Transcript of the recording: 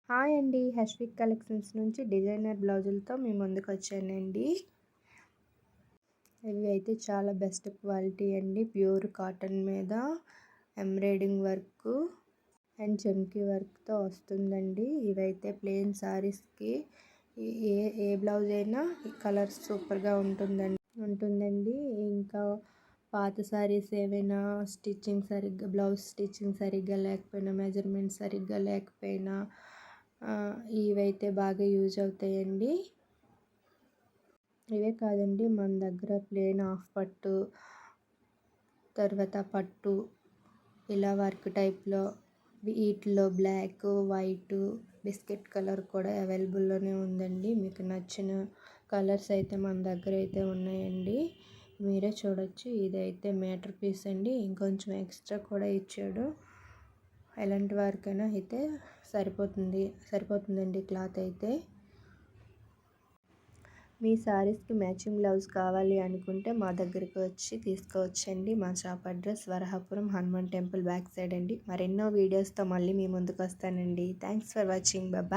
Hi అండి, హెష్విక్ collections నుంచి designer బ్లౌజులతో మీ ముందుకు వచ్చానండి. ఇవి అయితే చాలా బెస్ట్ క్వాలిటీ అండి. ప్యూర్ కాటన్ మీద ఎంబ్రాయిడింగ్ వర్క్ అండ్ చమ్కీ వర్క్తో వస్తుందండి. ఇవైతే ప్లెయిన్ శారీస్కి ఏ ఏ బ్లౌజ్ అయినా కలర్ సూపర్గా ఉంటుందండి. ఇంకా పాత శారీస్ ఏవైనా బ్లౌజ్ స్టిచ్చింగ్ సరిగ్గా లేకపోయినా, మెజర్మెంట్ సరిగ్గా లేకపోయినా ఇవైతే బాగా యూజ్ అవుతాయండి. ఇవే కాదండి, మన దగ్గర ప్లెయిన్ హాఫ్ పట్టు, తర్వాత పట్టు, ఇలా వర్క్ టైప్లో వీటిలో బ్లాక్, వైట్, బిస్కెట్ కలర్ కూడా అవైలబుల్లోనే ఉందండి. మీకు నచ్చిన కలర్స్ అయితే మన దగ్గర అయితే ఉన్నాయండి. మీరే చూడొచ్చు. ఇదైతే మీటర్ పీస్ అండి. ఇంకొంచెం ఎక్స్ట్రా కూడా ఇచ్చాడు. ఎలాంటి వారికైనా అయితే సరిపోతుందండి క్లాత్ అయితే. మీ శారీస్కి మ్యాచింగ్ బ్లౌజ్ కావాలి అనుకుంటే మా దగ్గరికి వచ్చి తీసుకోవచ్చండి. మా shop address Varahapuram Hanuman temple back side అండి. మరెన్నో వీడియోస్తో మళ్ళీ మీ ముందుకు వస్తానండి. Thanks for watching. బాయ్.